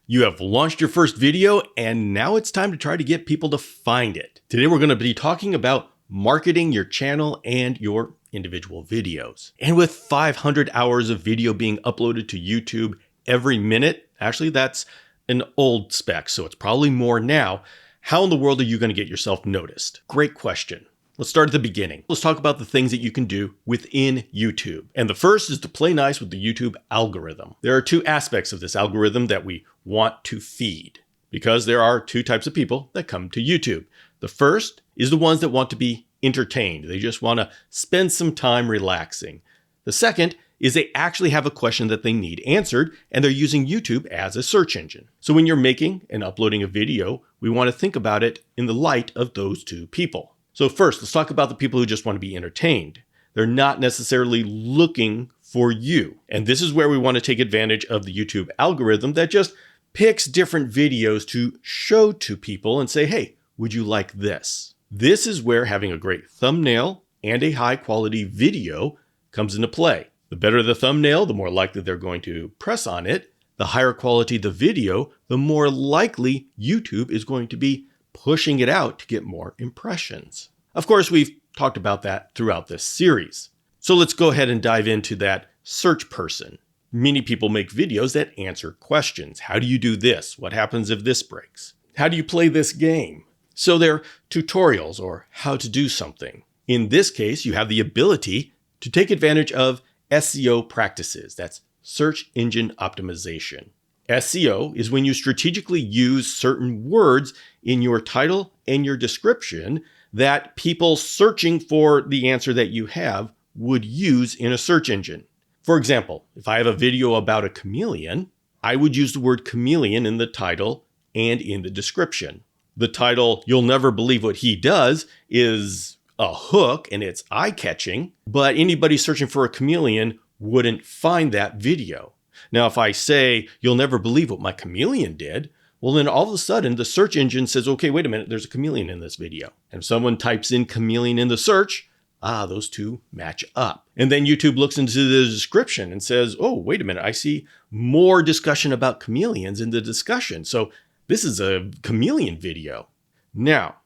You have launched your first video, and now it's time to try to get people to find it. Today we're going to be talking about marketing your channel and your individual videos. And with 500 hours of video being uploaded to YouTube every minute, actually that's an old spec, so it's probably more now. How in the world are you going to get yourself noticed? Great question. Let's start at the beginning. Let's talk about the things that you can do within YouTube. And the first is to play nice with the YouTube algorithm. There are two aspects of this algorithm that we want to feed, because there are two types of people that come to YouTube. The first is the ones that want to be entertained. They just want to spend some time relaxing. The second is they actually have a question that they need answered, and they're using YouTube as a search engine. So when you're making and uploading a video, we want to think about it in the light of those two people. So first, let's talk about the people who just want to be entertained. They're not necessarily looking for you. And this is where we want to take advantage of the YouTube algorithm that just picks different videos to show to people and say, hey, would you like this? This is where having a great thumbnail and a high quality video comes into play. The better the thumbnail, the more likely they're going to press on it. The higher quality the video, the more likely YouTube is going to be pushing it out to get more impressions. Of course, we've talked about that throughout this series. So let's go ahead and dive into that search person. Many people make videos that answer questions. How do you do this? What happens if this breaks? How do you play this game? So they're tutorials or how to do something. In this case, you have the ability to take advantage of SEO practices. That's search engine optimization. SEO is when you strategically use certain words in your title and your description that people searching for the answer that you have would use in a search engine. For example, if I have a video about a chameleon, I would use the word chameleon in the title and in the description. The title, "You'll Never Believe What He Does," is a hook and it's eye-catching, but anybody searching for a chameleon wouldn't find that video. Now, if I say, "You'll never believe what my chameleon did," well, then all of a sudden the search engine says, okay, wait a minute, there's a chameleon in this video. And if someone types in chameleon in the search, those two match up. And then YouTube looks into the description and says, oh, wait a minute, I see more discussion about chameleons in the discussion. So this is a chameleon video. Now,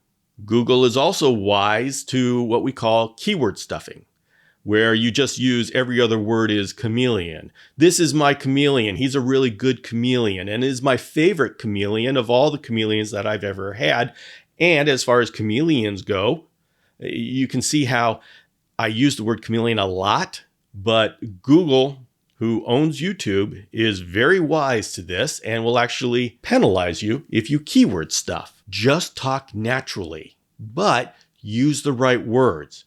Google is also wise to what we call keyword stuffing, where you just use every other word is chameleon. This is my chameleon. He's a really good chameleon and is my favorite chameleon of all the chameleons that I've ever had. And as far as chameleons go, you can see how I use the word chameleon a lot, but Google, who owns YouTube, is very wise to this and will actually penalize you if you keyword stuff. Just talk naturally, but use the right words.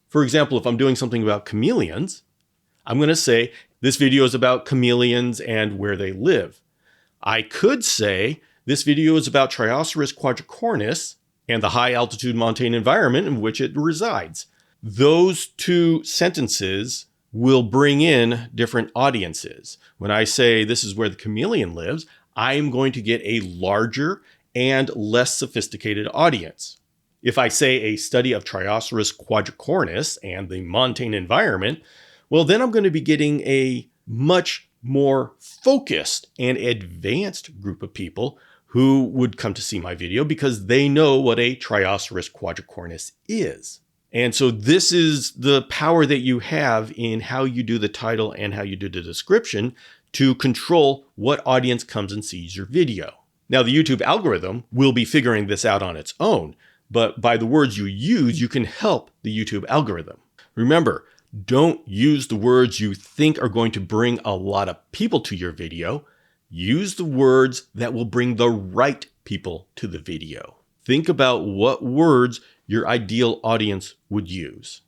For example, if I'm doing something about chameleons, I'm going to say this video is about chameleons and where they live. I could say this video is about Trioceras quadricornis and the high altitude montane environment in which it resides. Those two sentences will bring in different audiences. When I say this is where the chameleon lives, I'm going to get a larger and less sophisticated audience. If I say a study of Trioceras quadricornis and the montane environment, well, then I'm going to be getting a much more focused and advanced group of people who would come to see my video because they know what a Trioceras quadricornis is. And so this is the power that you have in how you do the title and how you do the description to control what audience comes and sees your video. Now, the YouTube algorithm will be figuring this out on its own, but by the words you use, you can help the YouTube algorithm. Remember, don't use the words you think are going to bring a lot of people to your video. Use the words that will bring the right people to the video. Think about what words your ideal audience would use.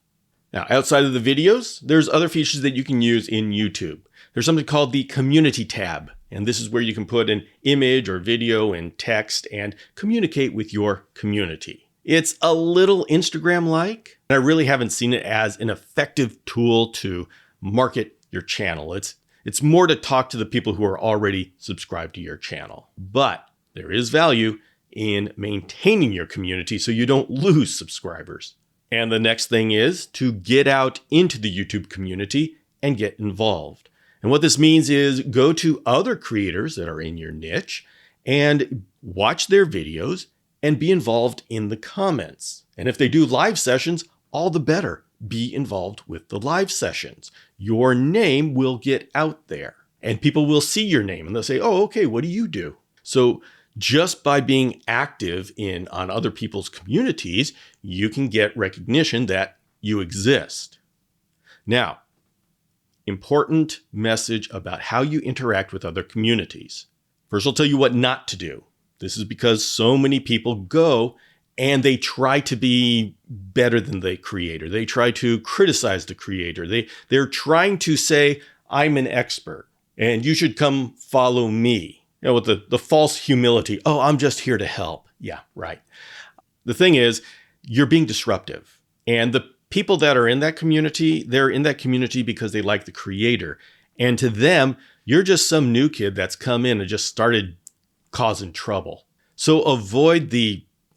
Now, outside of the videos, there's other features that you can use in YouTube. There's something called the Community tab, and this is where you can put an image or video and text and communicate with your community. It's a little Instagram-like, and I really haven't seen it as an effective tool to market your channel. It's more to talk to the people who are already subscribed to your channel. But there is value in maintaining your community so you don't lose subscribers. And the next thing is to get out into the YouTube community and get involved. And what this means is go to other creators that are in your niche and watch their videos and be involved in the comments. And if they do live sessions, all the better. Be involved with the live sessions. Your name will get out there and people will see your name and they'll say, oh, okay, what do you do? So just by being active on other people's communities, you can get recognition that you exist. Now, important message about how you interact with other communities. First, I'll tell you what not to do. This is because so many people go and they try to be better than the creator. They try to criticize the creator. They're trying to say, I'm an expert and you should come follow me. With the false humility. Oh, I'm just here to help. Yeah, right. The thing is, you're being disruptive. And the people that are in that community, they're in that community because they like the creator. And to them, you're just some new kid that's come in and just started causing trouble. So avoid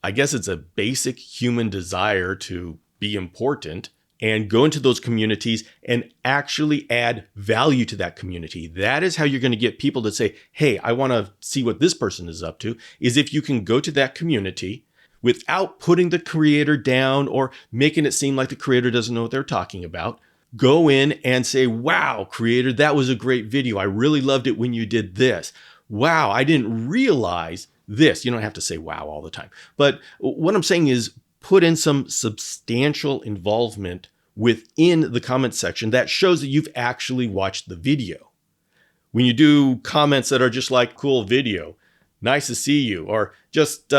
I guess it's a basic human desire to be important, and go into those communities and actually add value to that community. That is how you're going to get people to say, hey, I want to see what this person is up to, is if you can go to that community without putting the creator down or making it seem like the creator doesn't know what they're talking about. Go in and say, wow, creator, that was a great video. I really loved it when you did this. Wow, I didn't realize this. You don't have to say wow all the time. But what I'm saying is put in some substantial involvement within the comment section that shows that you've actually watched the video. When you do comments that are just like, cool video, nice to see you, or just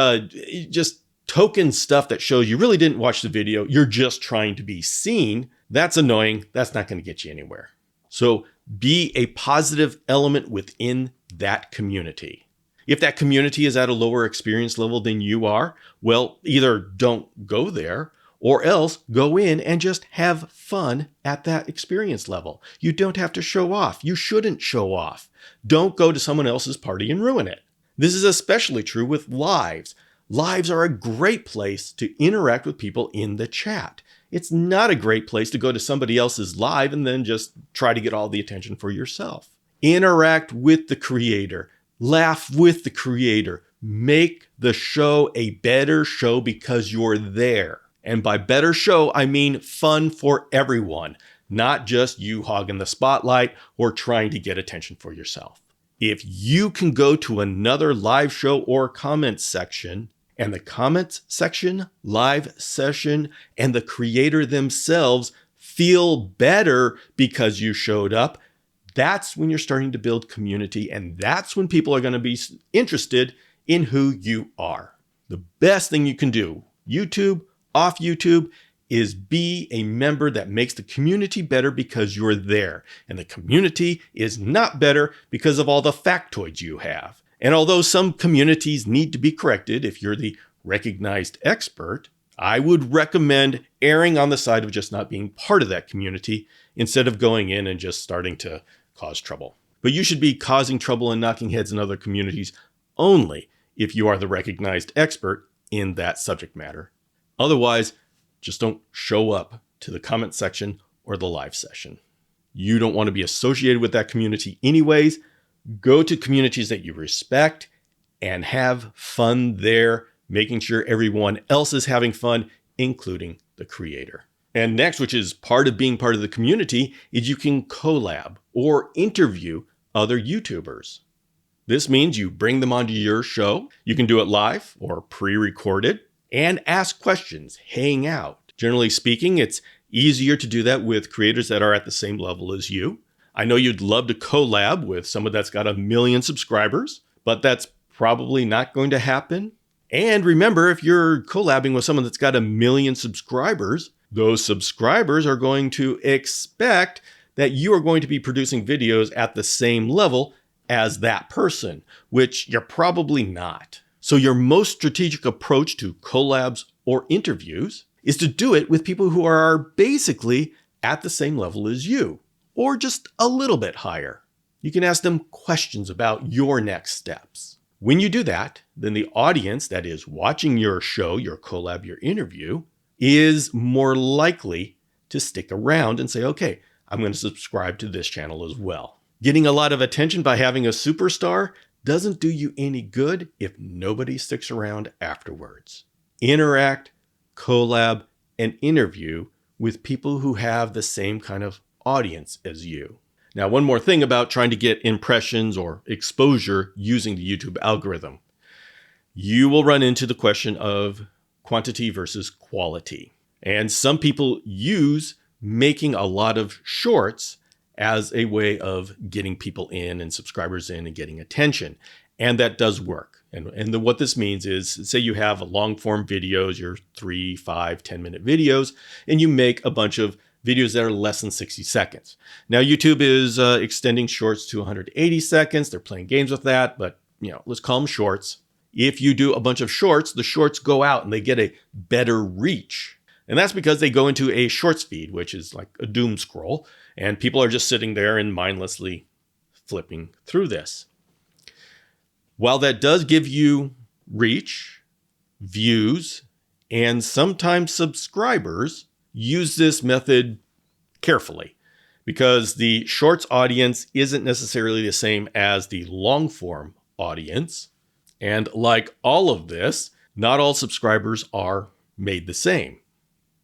token stuff that shows you really didn't watch the video, you're just trying to be seen, that's annoying. That's not going to get you anywhere. So be a positive element within that community. If that community is at a lower experience level than you are, well, either don't go there or else go in and just have fun at that experience level. You don't have to show off. You shouldn't show off. Don't go to someone else's party and ruin it. This is especially true with lives. Lives are a great place to interact with people in the chat. It's not a great place to go to somebody else's live and then just try to get all the attention for yourself. Interact with the creator. Laugh with the creator. Make the show a better show because you're there. And by better show, I mean fun for everyone, not just you hogging the spotlight or trying to get attention for yourself. If you can go to another live show or comment section, and the comments section, live session, and the creator themselves feel better because you showed up, that's when you're starting to build community, and that's when people are going to be interested in who you are. The best thing you can do, YouTube, off YouTube, is be a member that makes the community better because you're there. And the community is not better because of all the factoids you have. And although some communities need to be corrected if you're the recognized expert, I would recommend erring on the side of just not being part of that community instead of going in and just starting to cause trouble. But you should be causing trouble and knocking heads in other communities only if you are the recognized expert in that subject matter. Otherwise, just don't show up to the comment section or the live session. You don't want to be associated with that community anyways. Go to communities that you respect and have fun there, making sure everyone else is having fun, including the creator. And next, which is part of being part of the community, is you can collab or interview other YouTubers. This means you bring them onto your show. You can do it live or pre-recorded and ask questions, hang out. Generally speaking, it's easier to do that with creators that are at the same level as you. I know you'd love to collab with someone that's got 1 million subscribers, but that's probably not going to happen. And remember, if you're collabing with someone that's got 1 million subscribers, those subscribers are going to expect that you are going to be producing videos at the same level as that person, which you're probably not. So your most strategic approach to collabs or interviews is to do it with people who are basically at the same level as you, or just a little bit higher. You can ask them questions about your next steps. When you do that, then the audience that is watching your show, your collab, your interview, is more likely to stick around and say, okay, I'm going to subscribe to this channel as well. Getting a lot of attention by having a superstar doesn't do you any good if nobody sticks around afterwards. Interact, collab, and interview with people who have the same kind of audience as you. Now, one more thing about trying to get impressions or exposure using the YouTube algorithm. You will run into the question of quantity versus quality. And some people use making a lot of shorts as a way of getting people in and subscribers in and getting attention. And that does work. And what this means is, say you have a long form videos, your 3, 5, 10-minute videos, and you make a bunch of videos that are less than 60 seconds. Now, YouTube is extending shorts to 180 seconds. They're playing games with that, but let's call them shorts. If you do a bunch of shorts, the shorts go out and they get a better reach. And that's because they go into a shorts feed, which is like a doom scroll. And people are just sitting there and mindlessly flipping through this. While that does give you reach, views, and sometimes subscribers, use this method carefully, because the shorts audience isn't necessarily the same as the long form audience. And like all of this, not all subscribers are made the same.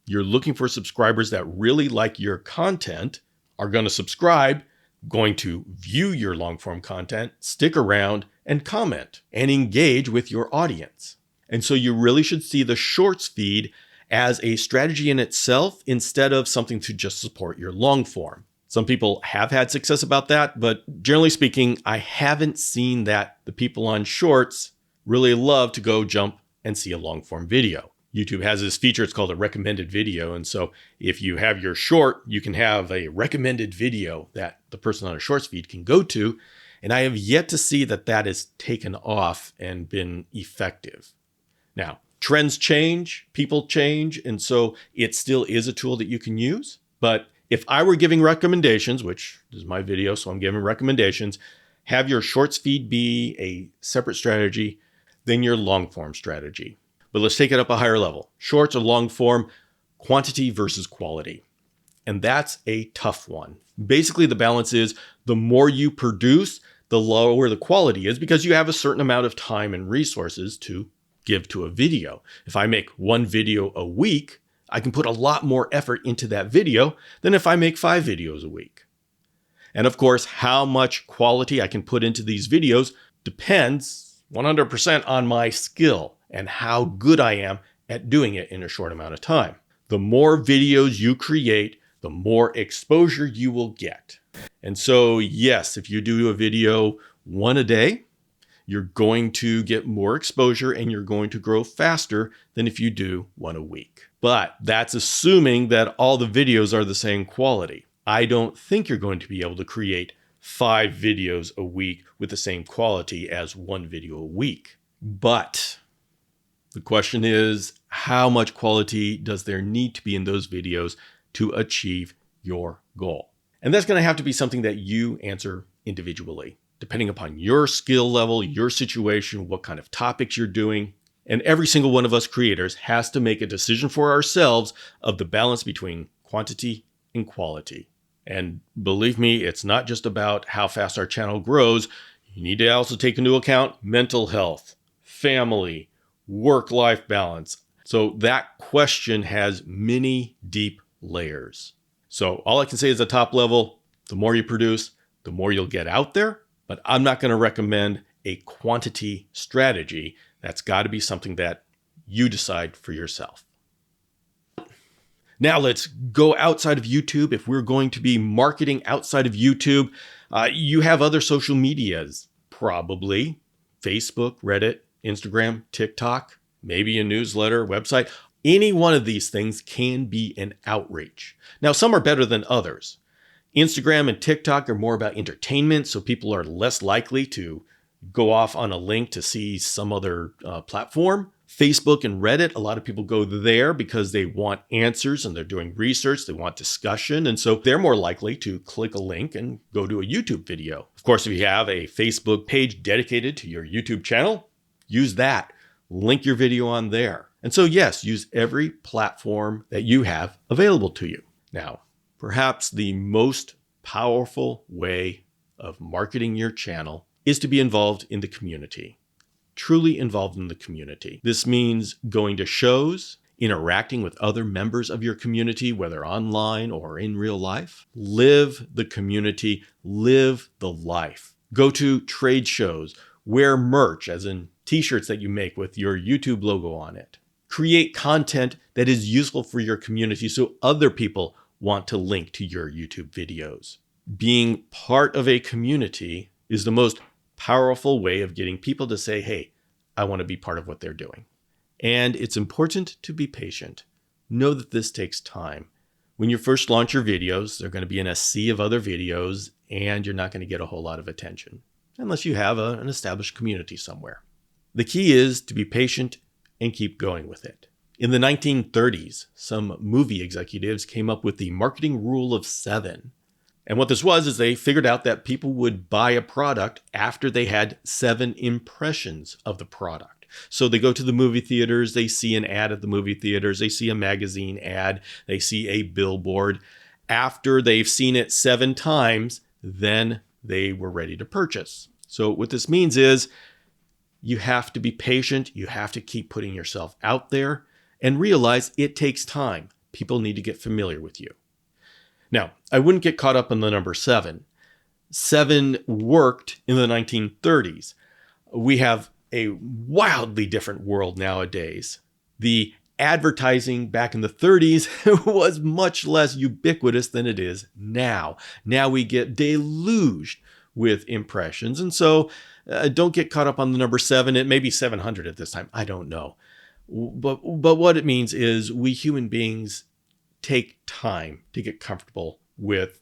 You're looking for subscribers that really like your content, are going to subscribe, going to view your long form content, stick around, and comment and engage with your audience. And so you really should see the shorts feed as a strategy in itself instead of something to just support your long form. Some people have had success about that, but generally speaking, I haven't seen that the people on shorts really love to go jump and see a long form video. YouTube has this feature, it's called a recommended video. And so if you have your short, you can have a recommended video that the person on a shorts feed can go to. And I have yet to see that that is taken off and been effective. Now, trends change, people change, and so it still is a tool that you can use. But if I were giving recommendations, which is my video, so I'm giving recommendations, have your shorts feed be a separate strategy than your long form strategy. But let's take it up a higher level. Shorts or long form, quantity versus quality. And that's a tough one. Basically, the balance is the more you produce, the lower the quality is, because you have a certain amount of time and resources to give to a video. If I make one video a week, I can put a lot more effort into that video than if I make 5 videos a week. And of course, how much quality I can put into these videos depends 100% on my skill and how good I am at doing it in a short amount of time. The more videos you create, the more exposure you will get. And so, yes, if you do a video one a day, you're going to get more exposure and you're going to grow faster than if you do one a week. But that's assuming that all the videos are the same quality. I don't think you're going to be able to create 5 videos a week with the same quality as one video a week. But the question is, how much quality does there need to be in those videos to achieve your goal? And that's going to have to be something that you answer individually, depending upon your skill level, your situation, what kind of topics you're doing. And every single one of us creators has to make a decision for ourselves of the balance between quantity and quality. And believe me, it's not just about how fast our channel grows. You need to also take into account mental health, family, work-life balance. So that question has many deep layers. So all I can say is at top level, the more you produce, the more you'll get out there. But I'm not going to recommend a quantity strategy. That's got to be something that you decide for yourself. Now let's go outside of YouTube. If we're going to be marketing outside of YouTube, you have other social medias, probably Facebook, Reddit, Instagram, TikTok, maybe a newsletter, website. Any one of these things can be an outreach. Now, some are better than others. Instagram and TikTok are more about entertainment, so people are less likely to go off on a link to see some other platform. Facebook and Reddit, a lot of people go there because they want answers and they're doing research, they want discussion, and so they're more likely to click a link and go to a YouTube video. Of course, if you have a Facebook page dedicated to your YouTube channel, use that. Link your video on there. And so yes, use every platform that you have available to you. Now, perhaps the most powerful way of marketing your channel is to be involved in the community, truly involved in the community. This means going to shows, interacting with other members of your community, whether online or in real life. Live the community, live the life. Go to trade shows, wear merch, as in t-shirts that you make with your YouTube logo on it. Create content that is useful for your community so other people want to link to your YouTube videos. Being part of a community is the most powerful way of getting people to say, hey, I want to be part of what they're doing. And it's important to be patient. Know that this takes time. When you first launch your videos, they're going to be in a sea of other videos, and you're not going to get a whole lot of attention unless you have an established community somewhere. The key is to be patient and keep going with it. In the 1930s, some movie executives came up with the marketing rule of 7. And what this was is they figured out that people would buy a product after they had 7 impressions of the product. So they go to the movie theaters, they see an ad at the movie theaters, they see a magazine ad, they see a billboard. After they've seen it 7 times, then they were ready to purchase. So what this means is you have to be patient, you have to keep putting yourself out there, and realize it takes time. People need to get familiar with you. Now, I wouldn't get caught up in the number 7. 7 worked in the 1930s. We have a wildly different world nowadays. The advertising back in the 30s was much less ubiquitous than it is now. Now we get deluged with impressions. And so don't get caught up on the number 7. It may be 700 at this time. I don't know. But what it means is we human beings take time to get comfortable with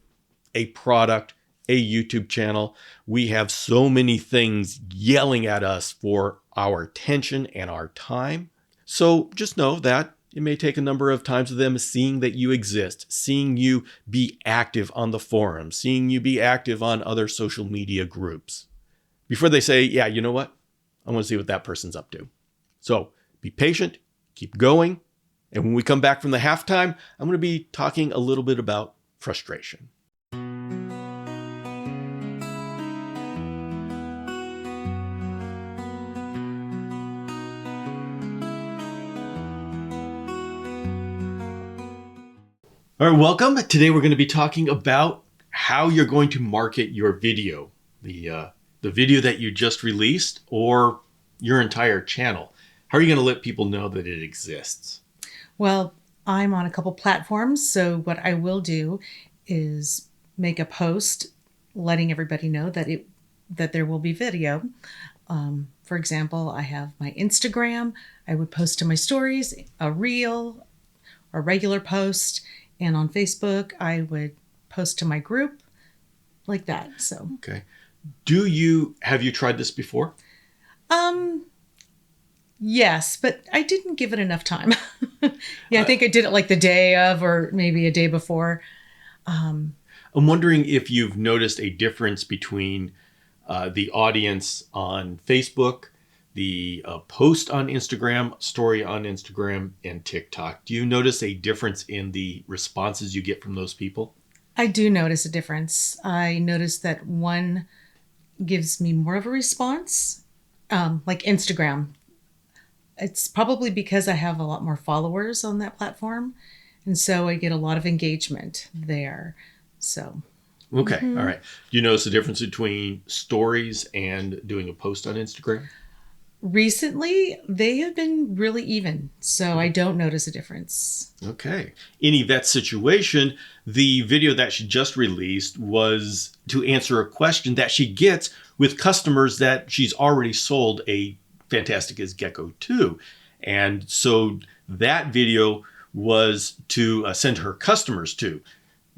a product, a YouTube channel. We have so many things yelling at us for our attention and our time. So just know that it may take a number of times of them seeing that you exist, seeing you be active on the forums, seeing you be active on other social media groups, before they say, yeah, you know what? I want to see what that person's up to. So be patient, keep going. And when we come back from the halftime, I'm going to be talking a little bit about frustration. All right, welcome. Today we're going to be talking about how you're going to market your video, the video that you just released or your entire channel. How are you going to let people know that it exists? Well, I'm on a couple platforms, so what I will do is make a post letting everybody know that there will be video. For example, I have my Instagram. I would post to my stories, a reel, a regular post, and on Facebook, I would post to my group like that. So okay, have you tried this before? Yes, but I didn't give it enough time. I think I did it like the day of, or maybe a day before. I'm wondering if you've noticed a difference between the audience on Facebook, the post on Instagram, story on Instagram, and TikTok. Do you notice a difference in the responses you get from those people? I do notice a difference. I notice that one gives me more of a response, like Instagram. It's probably because I have a lot more followers on that platform. And so I get a lot of engagement there. So. Okay. All right. Do you notice the difference between stories and doing a post on Instagram? Recently, they have been really even. So I don't notice a difference. Okay. In Yvette's situation, the video that she just released was to answer a question that she gets with customers that she's already sold a Fantasticus Gecko 2. And so that video was to send her customers to.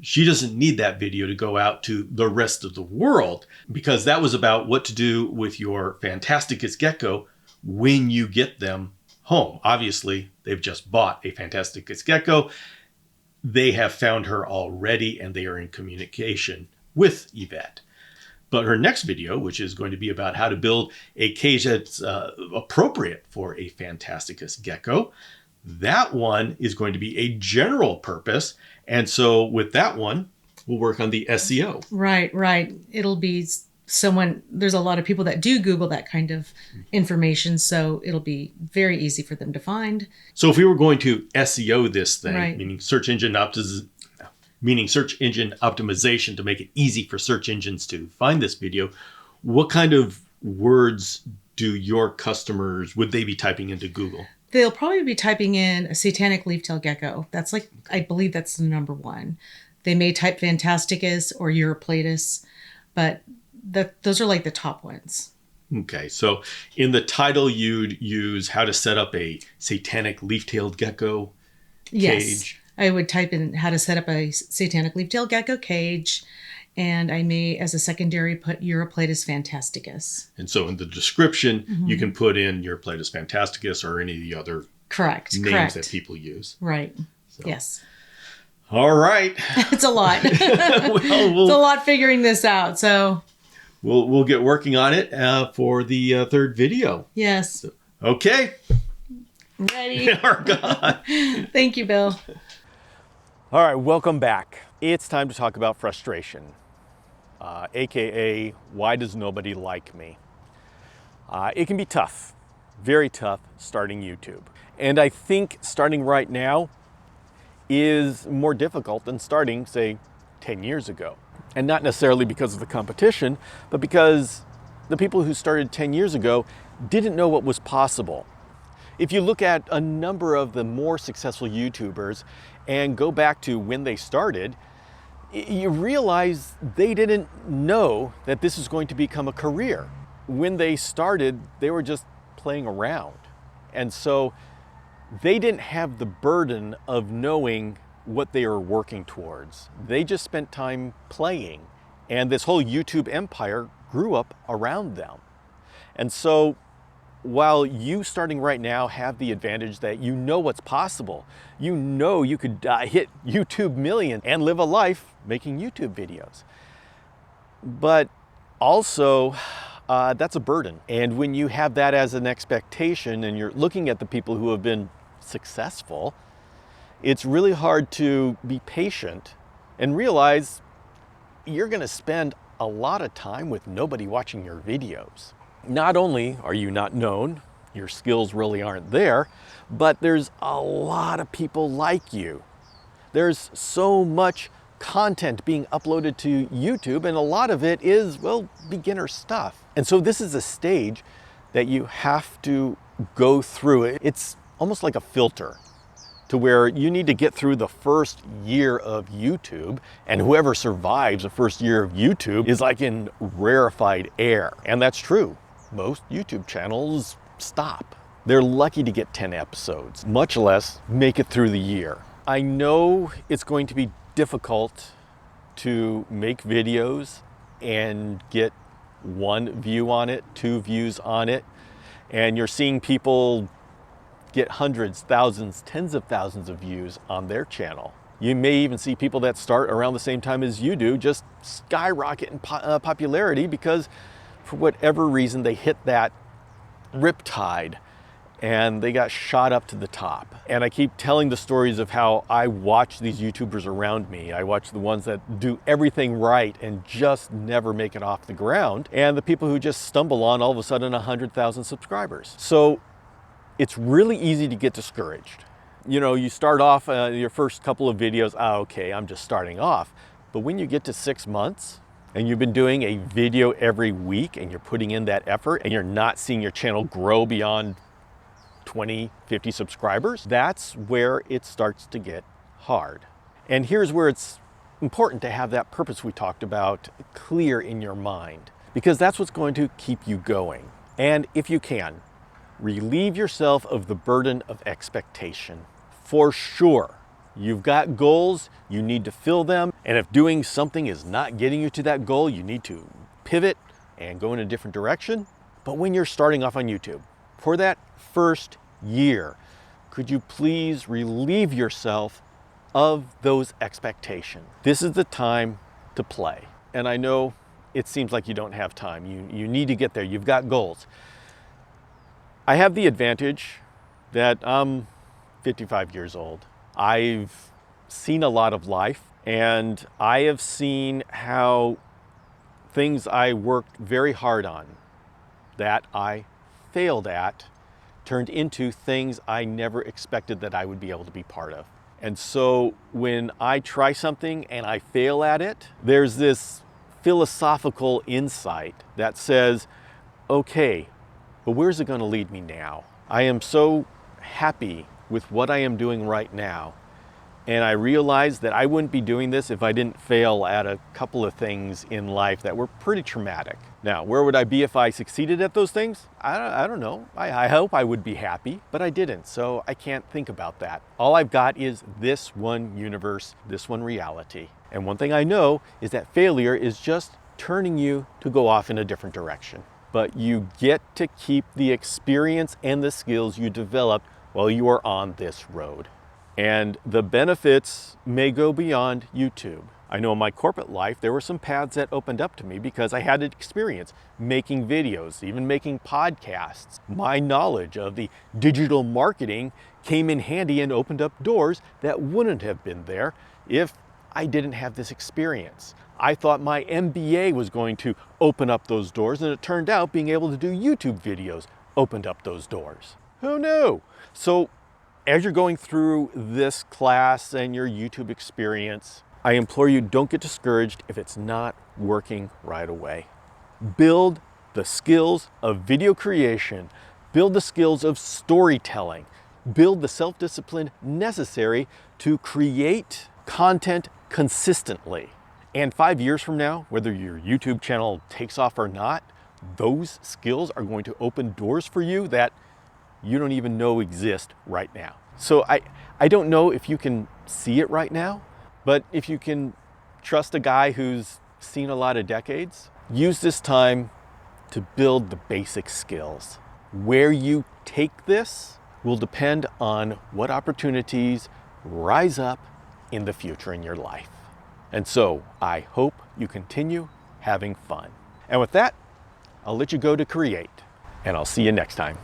She doesn't need that video to go out to the rest of the world, because that was about what to do with your Fantasticus Gecko when you get them home. Obviously, they've just bought a Fantasticus Gecko. They have found her already, and they are in communication with Yvette. But her next video, which is going to be about how to build a cage that's appropriate for a Fantasticus Gecko, that one is going to be a general purpose. And so with that one, we'll work on the SEO. Right, right. It'll be someone, there's a lot of people that do Google that kind of information, so it'll be very easy for them to find. So if we were going to SEO this thing, Right. meaning search engine optimization to make it easy for search engines to find this video, what kind of words do your customers, would they be typing into Google? They'll probably be typing in a satanic leaf-tailed gecko. That's like, I believe that's the number one. They may type Fantasticus or Europlatus, but those are like the top ones. Okay, so in the title, you'd use how to set up a satanic leaf-tailed gecko Yes. cage. I would type in how to set up a satanic leaf-tailed gecko cage, and I may, as a secondary, put Europlatus fantasticus. And so in the description, you can put in Europlatus fantasticus or any of the other Correct. names that people use. Right. So. Yes. All right. It's a lot. Well, It's a lot figuring this out. So we'll get working on it for the third video. yes. Okay. Ready. Our God. Thank you, Bill. All right, welcome back. It's time to talk about frustration, AKA, why does nobody like me? It can be tough, very tough starting YouTube. And I think starting right now is more difficult than starting, say, 10 years ago. And not necessarily because of the competition, but because the people who started 10 years ago didn't know what was possible. If you look at a number of the more successful YouTubers and go back to when they started, you realize they didn't know that this is going to become a career. When they started, they were just playing around. And so they didn't have the burden of knowing what they were working towards. They just spent time playing. And this whole YouTube empire grew up around them. And so while you starting right now have the advantage that you know what's possible, you know you could hit YouTube million and live a life making YouTube videos. But also, that's a burden. And when you have that as an expectation and you're looking at the people who have been successful, it's really hard to be patient and realize you're gonna spend a lot of time with nobody watching your videos. Not only are you not known, your skills really aren't there, but there's a lot of people like you. There's so much content being uploaded to YouTube, and a lot of it is, well, beginner stuff. And so this is a stage that you have to go through. It's almost like a filter to where you need to get through the first year of YouTube, and whoever survives the first year of YouTube is like in rarefied air. And that's true. Most YouTube channels stop. They're lucky to get 10 episodes, much less make it through the year. I know it's going to be difficult to make videos and get 1 view on it, 2 views on it, and you're seeing people get hundreds, thousands, tens of thousands of views on their channel. You may even see people that start around the same time as you do just skyrocket in popularity because for whatever reason they hit that riptide and they got shot up to the top. And I keep telling the stories of how I watch these YouTubers around me. I watch the ones that do everything right and just never make it off the ground, and the people who just stumble on all of a sudden 100,000 subscribers. So it's really easy to get discouraged. You know, you start off your first couple of videos, okay, I'm just starting off. But when you get to 6 months and you've been doing a video every week and you're putting in that effort and you're not seeing your channel grow beyond 20, 50 subscribers, that's where it starts to get hard. And here's where it's important to have that purpose we talked about clear in your mind, because that's what's going to keep you going. And if you can, relieve yourself of the burden of expectation. For sure, you've got goals, you need to fill them, and if doing something is not getting you to that goal, you need to pivot and go in a different direction. But when you're starting off on YouTube, for that first year, could you please relieve yourself of those expectations? This is the time to play. And I know it seems like you don't have time. You need to get there. You've got goals. I have the advantage that I'm 55 years old. I've seen a lot of life, and I have seen how things I worked very hard on, that I failed at, turned into things I never expected that I would be able to be part of. And so when I try something and I fail at it, there's this philosophical insight that says, okay, but where's it going to lead me now? I am so happy with what I am doing right now. And I realized that I wouldn't be doing this if I didn't fail at a couple of things in life that were pretty traumatic. Now, where would I be if I succeeded at those things? I don't know. I hope I would be happy, but I didn't, so I can't think about that. All I've got is this one universe, this one reality. And one thing I know is that failure is just turning you to go off in a different direction. But you get to keep the experience and the skills you developed while you are on this road. And the benefits may go beyond YouTube. I know in my corporate life, there were some paths that opened up to me because I had experience making videos, even making podcasts. My knowledge of the digital marketing came in handy and opened up doors that wouldn't have been there if I didn't have this experience. I thought my MBA was going to open up those doors, and it turned out being able to do YouTube videos opened up those doors. Who knew? So as you're going through this class and your YouTube experience, I implore you, don't get discouraged if it's not working right away. Build the skills of video creation, build the skills of storytelling, build the self-discipline necessary to create content consistently. And 5 years from now, whether your YouTube channel takes off or not, those skills are going to open doors for you that you don't even know exist right now. So I don't know if you can see it right now, but if you can trust a guy who's seen a lot of decades, use this time to build the basic skills. Where you take this will depend on what opportunities rise up in the future in your life. And so I hope you continue having fun. And with that, I'll let you go to create, and I'll see you next time.